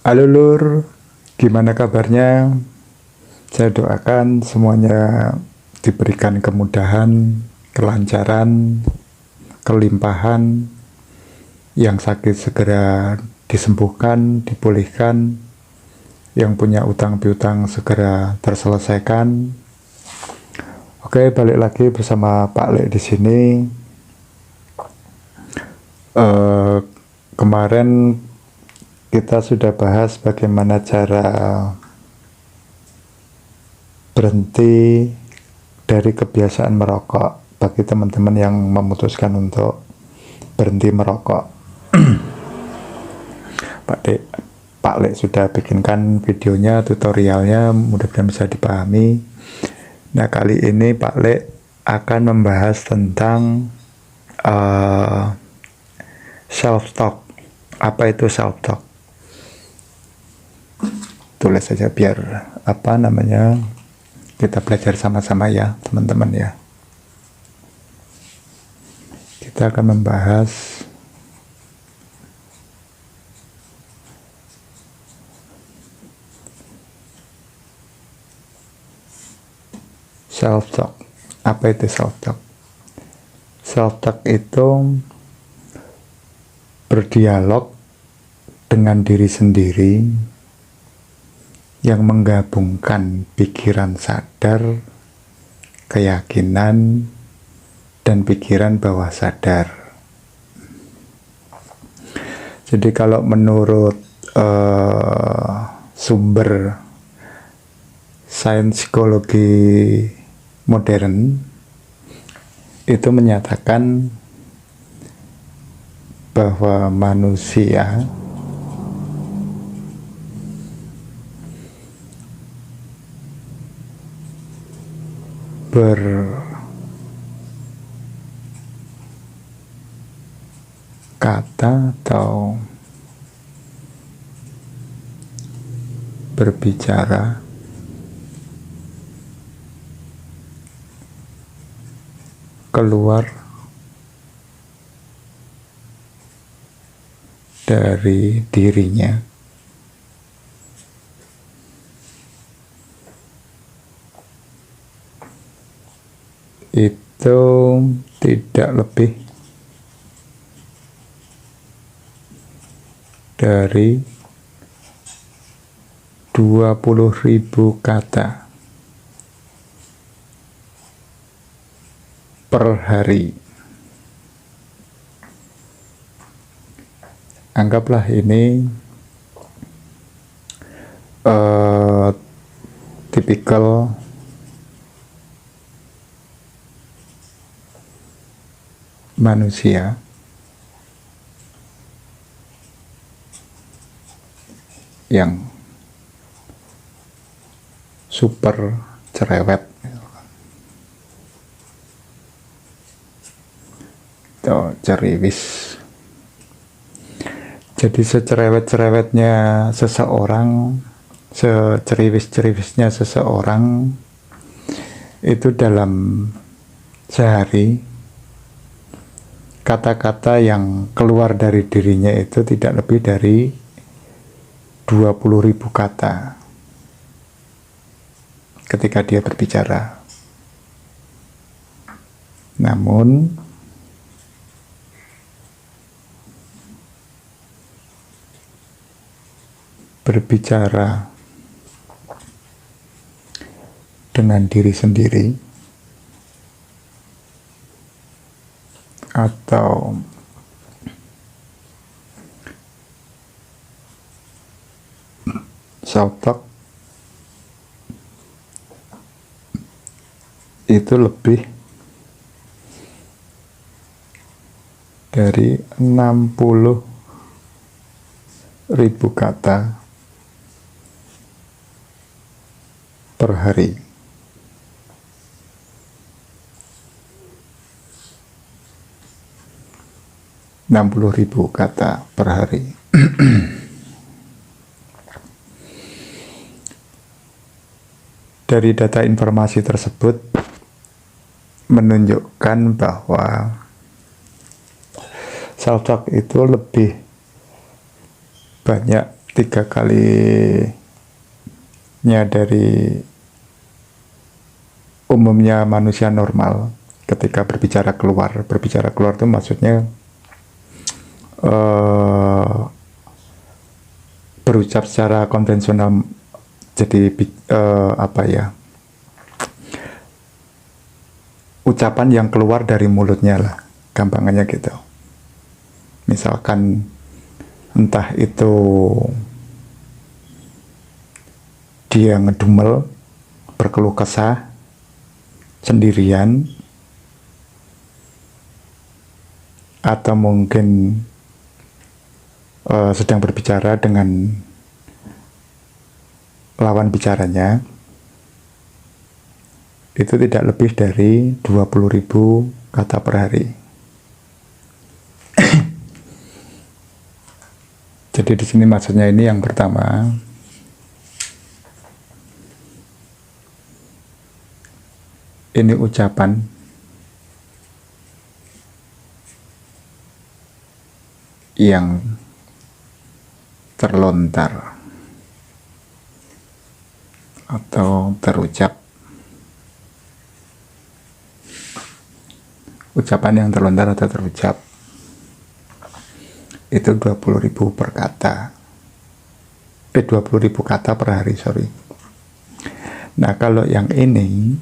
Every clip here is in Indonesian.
Halo Lur, gimana kabarnya? Saya doakan semuanya diberikan kemudahan, kelancaran, kelimpahan, yang sakit segera disembuhkan, dipulihkan, yang punya utang piutang segera terselesaikan. Oke, balik lagi bersama Pak Lek di sini. Kemarin kita sudah bahas bagaimana cara berhenti dari kebiasaan merokok bagi teman-teman yang memutuskan untuk berhenti merokok. Pak Lek sudah bikinkan videonya, tutorialnya, mudah-mudahan bisa dipahami. Nah, kali ini Pak Lek akan membahas tentang self-talk. Apa itu self-talk? Tulis saja biar kita belajar sama-sama ya teman-teman ya. Kita akan membahas self-talk. Apa itu self-talk? Self-talk itu berdialog dengan diri sendiri yang menggabungkan pikiran sadar, keyakinan, dan pikiran bawah sadar. Jadi kalau menurut sumber sains psikologi modern itu menyatakan bahwa manusia berkata atau berbicara keluar dari dirinya itu tidak lebih dari 20.000 kata per hari. Anggaplah ini tipikal manusia yang super cerewet atau ceriwis. Jadi secerewet-cerewetnya seseorang, seceriwis-ceriwisnya seseorang itu dalam sehari kata-kata yang keluar dari dirinya itu tidak lebih dari 20.000 kata ketika dia berbicara. Namun berbicara dengan diri sendiri atau self-talk itu lebih dari 60.000 kata per hari. Ribu kata per hari. Dari data informasi tersebut menunjukkan bahwa self-talk itu lebih banyak 3 kalinya dari umumnya manusia normal ketika berbicara keluar. Berbicara keluar itu maksudnya berucap secara konvensional, jadi apa ya, ucapan yang keluar dari mulutnya lah, gampangannya gitu. Misalkan entah itu dia ngedumel, berkeluh kesah sendirian, atau mungkin sedang berbicara dengan lawan bicaranya, itu tidak lebih dari 20.000 kata per hari. Jadi di sini maksudnya ini yang pertama, ini ucapan yang terlontar atau terucap. Ucapan yang terlontar atau terucap itu 20.000 per kata. 20.000 kata per hari, sorry. Nah, kalau yang ini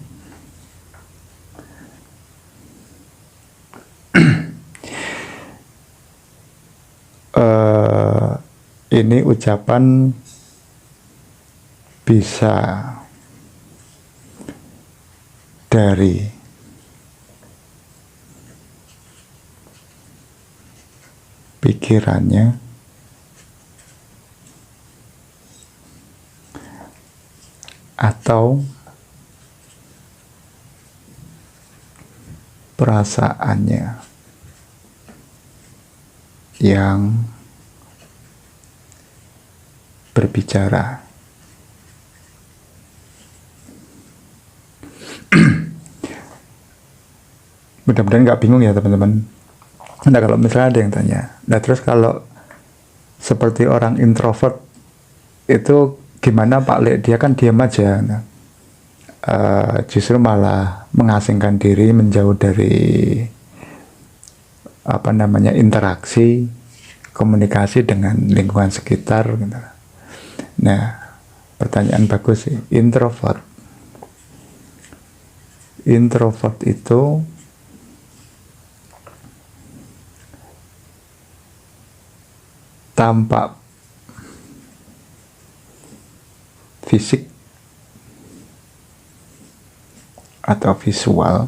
ini ucapan bisa dari pikirannya atau perasaannya yang berbicara. Mudah-mudahan nggak bingung ya teman-teman. Nah, kalau misalnya ada yang tanya, nah terus kalau seperti orang introvert itu gimana Pak Le? Dia kan diam aja. Nah, justru malah mengasingkan diri, menjauh dari apa namanya, interaksi, komunikasi dengan lingkungan sekitar gitu. Nah, pertanyaan bagus sih. Introvert itu tampak fisik atau visual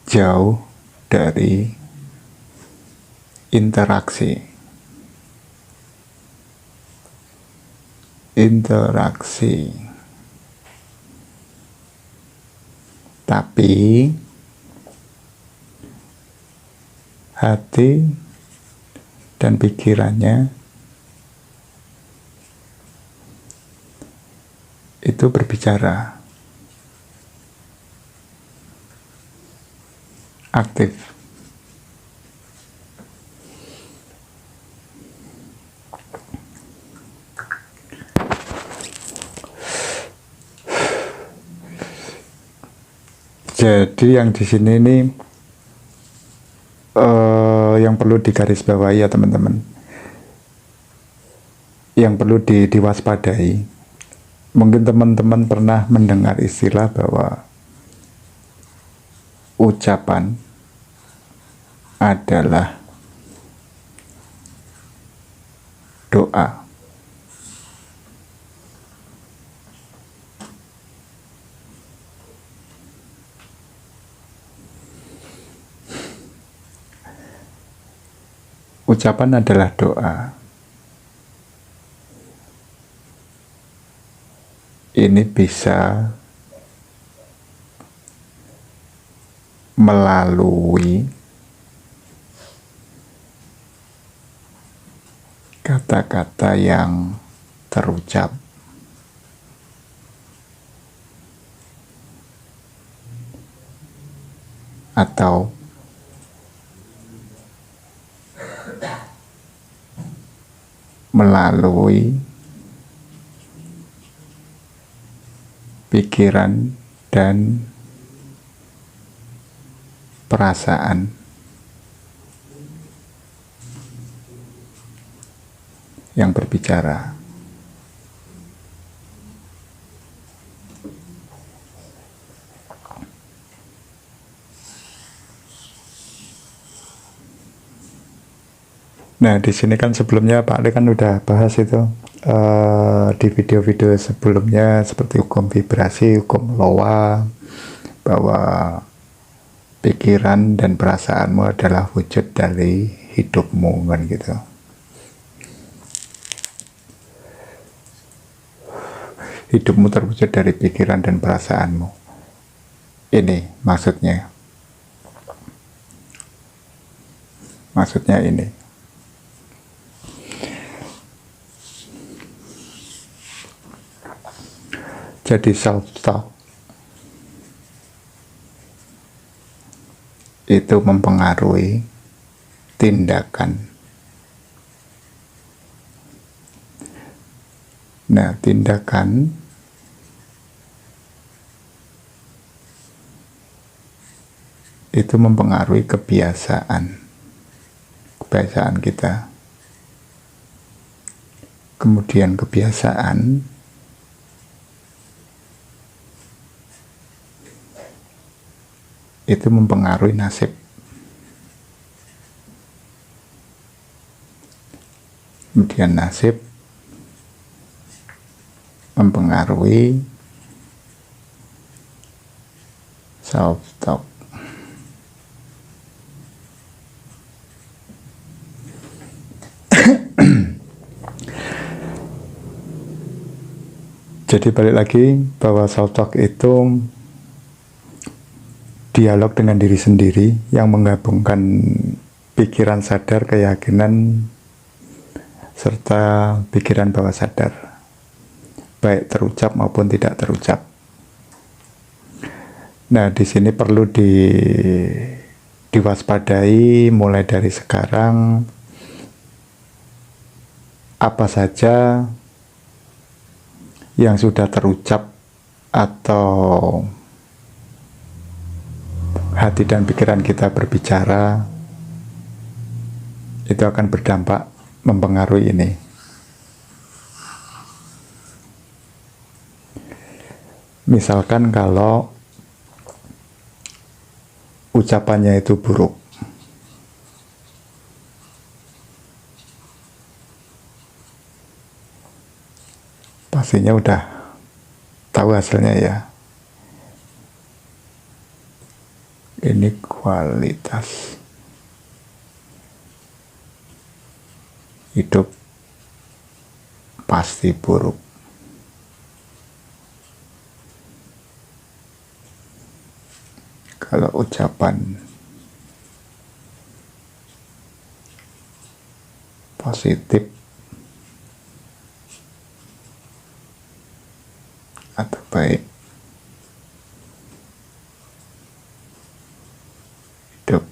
jauh dari interaksi. Tapi hati dan pikirannya itu berbicara, aktif. Jadi yang di sini ini yang perlu digarisbawahi ya teman-teman, yang perlu diwaspadai. Mungkin teman-teman pernah mendengar istilah bahwa ucapan adalah doa. Ucapan adalah doa. Ini bisa melalui kata-kata yang terucap, atau melalui pikiran dan perasaan yang berbicara. Nah, di sini kan sebelumnya Pak Ali kan udah bahas itu di video-video sebelumnya seperti hukum vibrasi, hukum loa, bahwa pikiran dan perasaanmu adalah wujud dari hidupmu, kan gitu. Hidupmu terwujud dari pikiran dan perasaanmu. Ini maksudnya. Maksudnya ini. Jadi self-talk itu mempengaruhi tindakan. Nah, tindakan itu mempengaruhi kebiasaan kita. Kemudian kebiasaan itu mempengaruhi nasib. Kemudian nasib mempengaruhi self-talk. Jadi balik lagi bahwa self-talk itu dialog dengan diri sendiri yang menggabungkan pikiran sadar, keyakinan, serta pikiran bawah sadar, baik terucap maupun tidak terucap. Nah, di sini perlu diwaspadai mulai dari sekarang apa saja yang sudah terucap atau hati dan pikiran kita berbicara itu akan berdampak mempengaruhi ini. Misalkan kalau ucapannya itu buruk, pastinya udah tahu hasilnya ya. Ini kualitas hidup pasti buruk. Kalau ucapan positif atau baik, hidup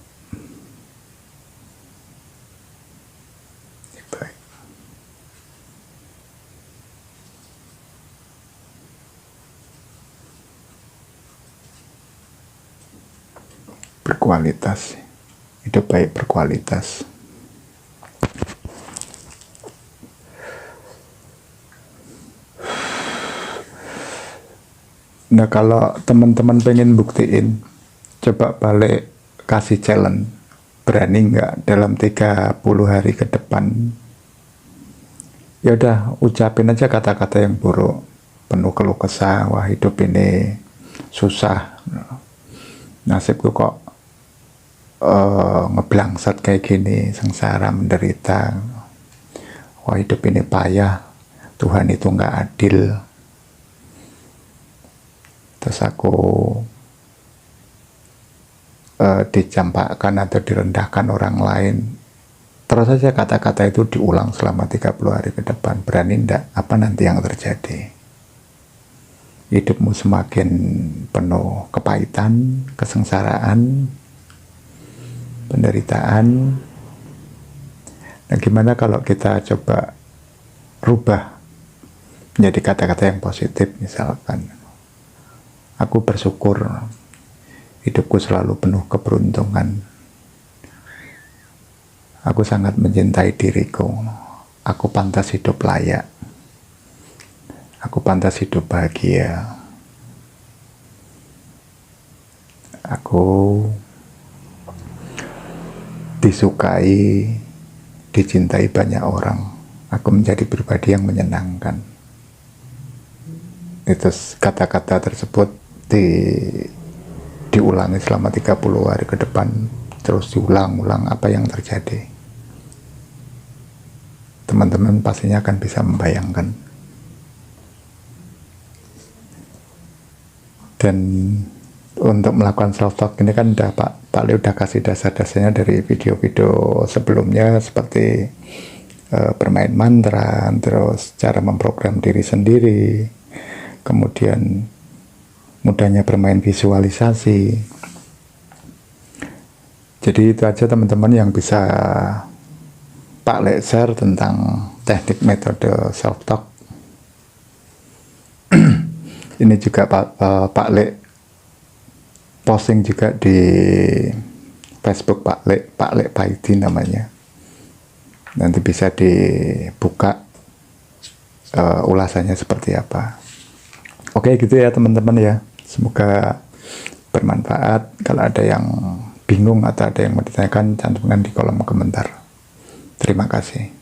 baik. Berkualitas, hidup baik berkualitas. Nah, kalau teman-teman pengen buktiin, coba balik kasih challenge. Berani nggak dalam 30 hari ke depan? Ya udah, ucapin aja kata-kata yang buruk, penuh keluh kesah, wah hidup ini susah, nasibku kok ngeblangsat kayak gini, sengsara menderita, wah hidup ini payah, Tuhan itu nggak adil. Terus aku dicampakkan atau direndahkan orang lain. Terus saja kata-kata itu diulang selama 30 hari ke depan. Berani enggak? Apa nanti yang terjadi? Hidupmu semakin penuh kepahitan, kesengsaraan, penderitaan. Nah, gimana kalau kita coba rubah menjadi kata-kata yang positif, misalkan, aku bersyukur hidupku selalu penuh keberuntungan. Aku sangat mencintai diriku. Aku pantas hidup layak. Aku pantas hidup bahagia. Aku disukai, dicintai banyak orang. Aku menjadi pribadi yang menyenangkan. Itu kata-kata tersebut diulangi selama 30 hari ke depan, terus diulang-ulang apa yang terjadi. Teman-teman pastinya akan bisa membayangkan. Dan untuk melakukan self-talk ini kan Pak Le udah kasih dasar-dasarnya dari video-video sebelumnya, seperti bermain mantra, terus cara memprogram diri sendiri, kemudian mudahnya bermain visualisasi. Jadi itu aja teman-teman yang bisa Pak Le share tentang teknik metode self-talk. Ini juga Pak Le posting juga di Facebook Pak Le Paidi namanya. Nanti bisa dibuka ulasannya seperti apa. Oke, gitu ya teman-teman ya. Semoga bermanfaat. Kalau ada yang bingung atau ada yang mau ditanyakan, cantumkan di kolom komentar. Terima kasih.